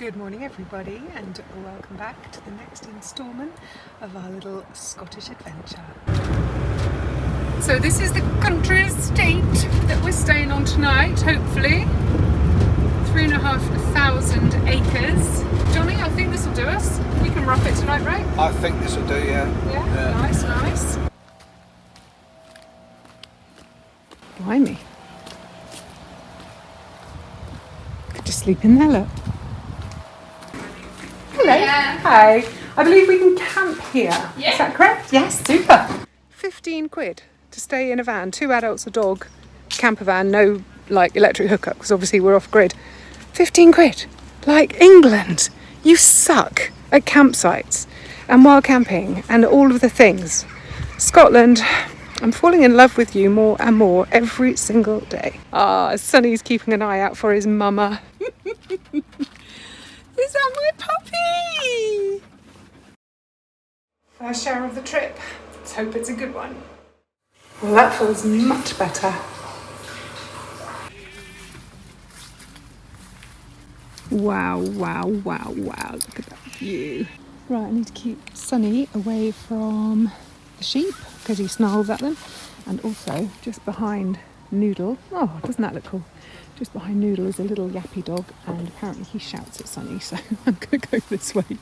Good morning everybody and welcome back to the next instalment of our little Scottish adventure. So this is the country estate that we're staying on tonight, hopefully. 3,500 acres. Johnny, I think this will do us. We can rough it tonight, right? I think this will do, yeah. Yeah. Nice. Blimey. Could just sleep in there, look. Hello. Yeah. Hi. I believe we can camp here. Yeah. Is that correct? Yes, super. 15 quid to stay in a van, 2 adults, a dog, camper van, no like electric hookup because obviously we're off grid. 15 quid. Like England. You suck at campsites and wild camping and all of the things. Scotland, I'm falling in love with you more and more every single day. Sonny's keeping an eye out for his mama. Is that my puppy? First shower of the trip. Let's hope it's a good one. Well, that feels much better. Wow. Look at that view. Right, I need to keep Sonny away from the sheep because he snarls at them. And also, just behind Noodle. Oh, doesn't that look cool? Just behind Noodle is a little yappy dog, and apparently he shouts at Sonny, so I'm going to go this way.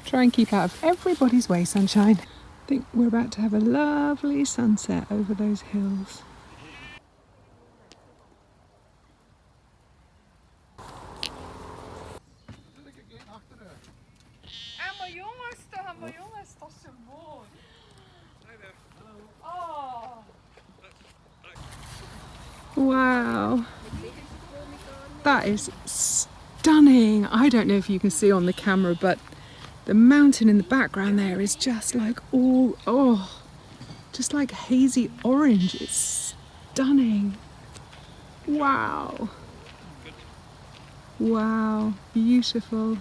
Try and keep out of everybody's way, sunshine. I think we're about to have a lovely sunset over those hills. Wow, that is stunning. I don't know if you can see on the camera, but the mountain in the background there is just like just like hazy orange. It's stunning. Wow, beautiful.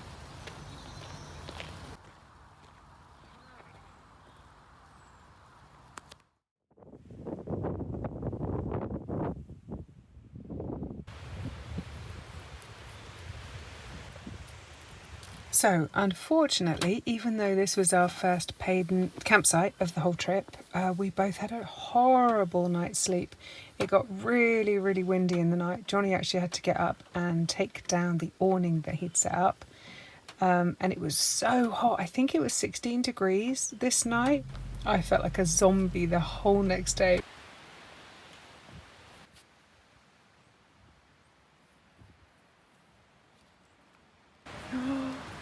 So, unfortunately, even though this was our first paid campsite of the whole trip, we both had a horrible night's sleep. It got really windy in the night. Johnny actually had to get up and take down the awning that he'd set up. And it was so hot. I think it was 16 degrees this night. I felt like a zombie the whole next day.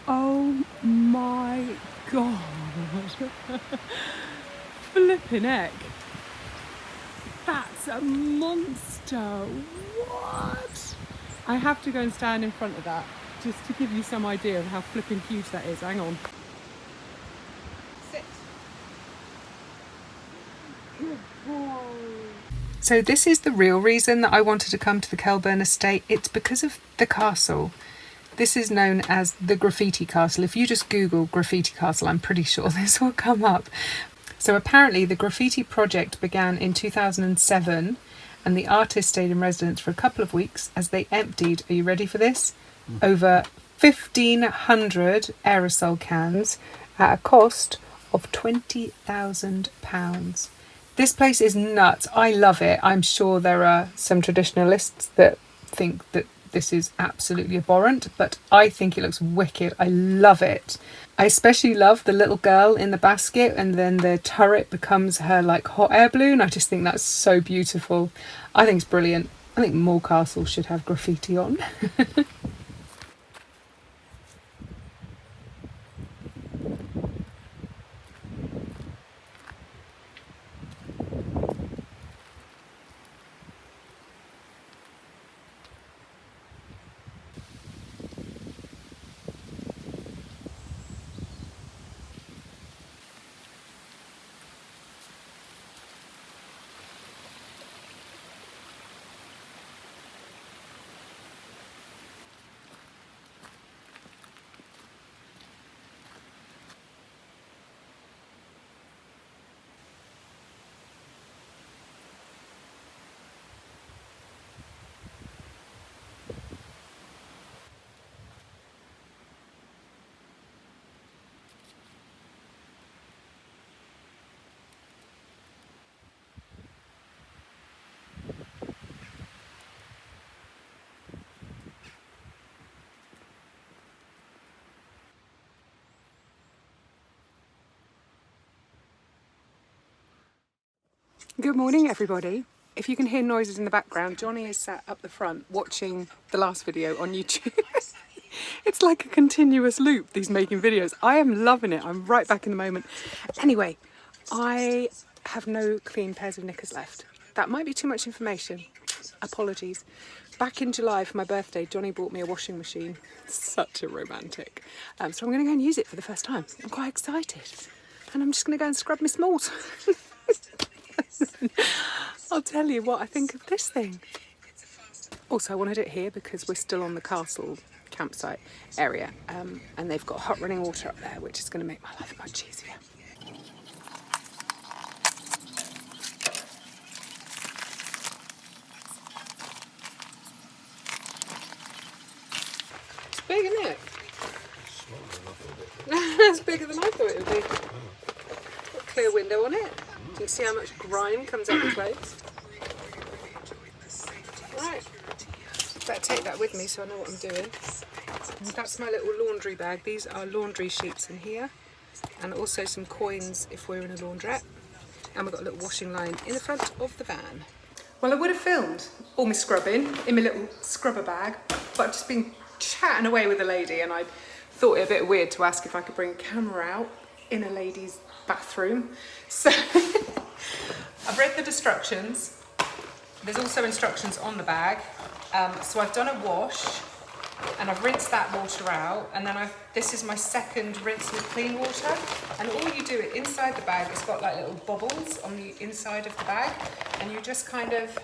Oh my god. Flipping heck. That's a monster. What? I have to go and stand in front of that just to give you some idea of how flipping huge that is. Hang on. Sit. Good boy. So this is the real reason that I wanted to come to the Kelburn estate. It's because of the castle. This is known as the Graffiti Castle. If you just Google Graffiti Castle, I'm pretty sure this will come up. So apparently the graffiti project began in 2007 and the artist stayed in residence for a couple of weeks as they emptied, are you ready for this? Over 1,500 aerosol cans at a cost of £20,000. This place is nuts. I love it. I'm sure there are some traditionalists that think that this is absolutely abhorrent, but I think it looks wicked. I love it. I especially love the little girl in the basket and then the turret becomes her like hot air balloon. I just think that's so beautiful. I think it's brilliant. I think more castles should have graffiti on. Good morning, everybody. If you can hear noises in the background, Johnny is sat up the front watching the last video on YouTube. It's like a continuous loop, these making videos. I am loving it. I'm right back in the moment. Anyway, I have no clean pairs of knickers left. That might be too much information. Apologies. Back in July for my birthday, Johnny bought me a washing machine. Such a romantic. So I'm going to go and use it for the first time. I'm quite excited. And I'm just going to go and scrub my smalls. I'll tell you what I think of this thing. Also, I wanted it here because we're still on the castle campsite area, and they've got hot running water up there, which is going to make my life much easier. It's big, isn't it? It's bigger than I thought it would be. Got a clear window on it. You can see how much grime comes out of the clothes. Right, better take that with me so I know what I'm doing. And that's my little laundry bag. These are laundry sheets in here, and also some coins if we're in a laundrette. And we've got a little washing line in the front of the van. Well, I would have filmed all my scrubbing in my little scrubber bag, but I've just been chatting away with a lady, and I thought it a bit weird to ask if I could bring a camera out in a lady's bathroom. So I've read the instructions. There's also instructions on the bag. So I've done a wash and I've rinsed that water out, and then this is my second rinse with clean water. And all you do inside the bag, it's got like little bubbles on the inside of the bag, and you just kind of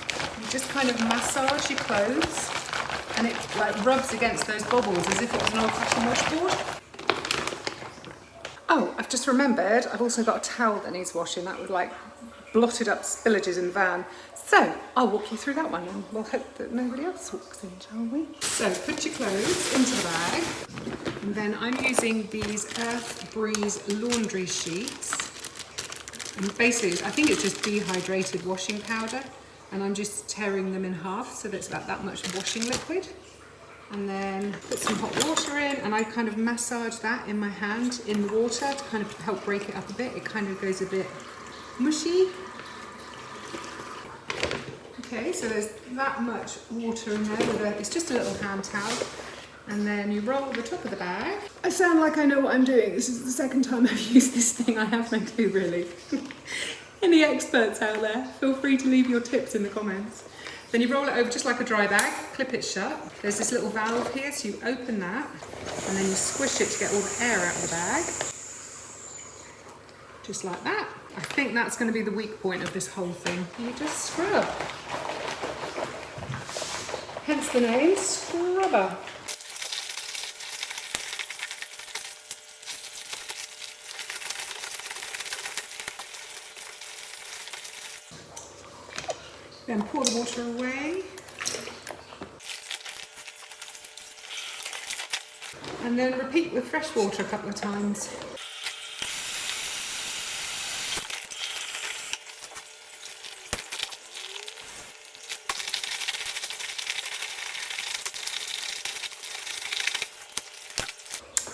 massage your clothes, and it like rubs against those bubbles as if it was an old-fashioned washboard. Oh, I've just remembered, I've also got a towel that needs washing. That would like blotted up spillages in the van. So I'll walk you through that one, and we'll hope that nobody else walks in, shall we? So put your clothes into the bag, and then I'm using these Earth Breeze laundry sheets. And basically, I think it's just dehydrated washing powder, and I'm just tearing them in half so that it's about that much washing liquid. And then put some hot water in, and I kind of massage that in my hand in the water to kind of help break it up a bit. It kind of goes a bit mushy. Okay, so there's that much water in there. It's just a little hand towel. And then you roll the top of the bag. I sound like I know what I'm doing. This is the second time I've used this thing. I have no clue, really. Any experts out there, feel free to leave your tips in the comments. Then you roll it over just like a dry bag, clip it shut. There's this little valve here, so you open that, and then you squish it to get all the air out of the bag. Just like that. I think that's going to be the weak point of this whole thing. You just scrub. Hence the name, scrubber. Then pour the water away. And then repeat with fresh water a couple of times.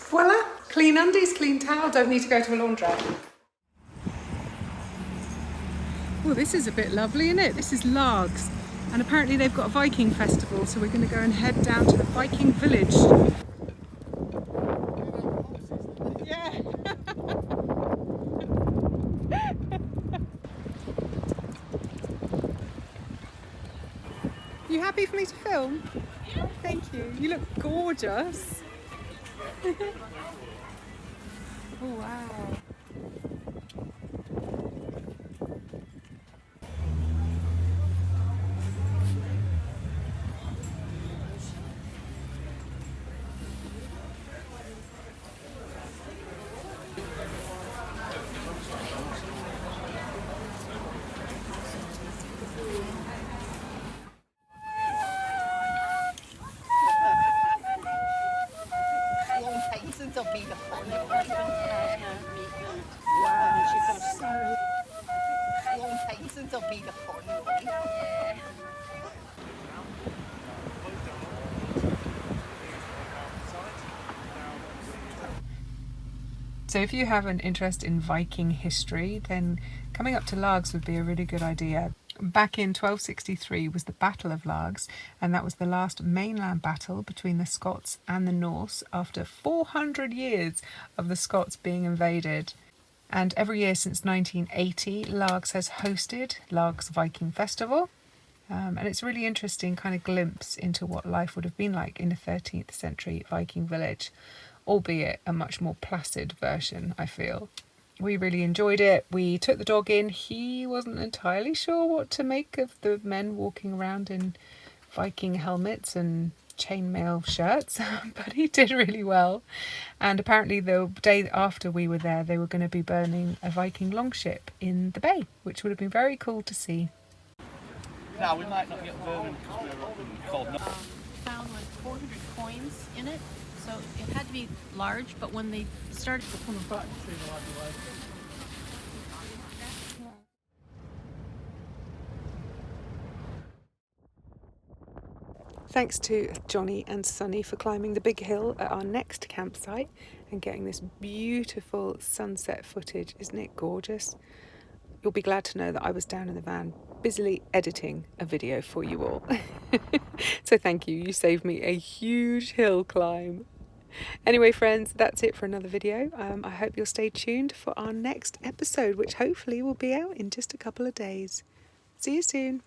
Voila! Clean undies, clean towel, don't need to go to a laundrette. Well, this is a bit lovely, isn't it? This is Largs, and apparently they've got a Viking Festival, so we're going to go and head down to the Viking village. Yeah. You happy for me to film? Yeah. Thank you. You look gorgeous. Oh, wow. So if you have an interest in Viking history, then Coming up to Largs would be a really good idea. Back in 1263 was the Battle of Largs, and that was the last mainland battle between the Scots and the Norse after 400 years of the Scots being invaded. And every year since 1980, Largs has hosted Largs Viking Festival. And it's a really interesting kind of glimpse into what life would have been like in a 13th century Viking village, albeit a much more placid version, I feel. We really enjoyed it. We took the dog in. He wasn't entirely sure what to make of the men walking around in Viking helmets and chainmail shirts, but he did really well. And apparently the day after we were there, they were going to be burning a Viking longship in the bay, which would have been very cool to see. Now, we might not get burning because we're up in cold. Found like 400 coins in it, so it had to be large, but when they started to come back, Thanks to Johnny and Sunny for climbing the big hill at our next campsite and getting this beautiful sunset footage. Isn't it gorgeous? You'll be glad to know that I was down in the van busily editing a video for you all. So thank you. You saved me a huge hill climb. Anyway, friends, that's it for another video. I hope you'll stay tuned for our next episode, which hopefully will be out in just a couple of days. See you soon.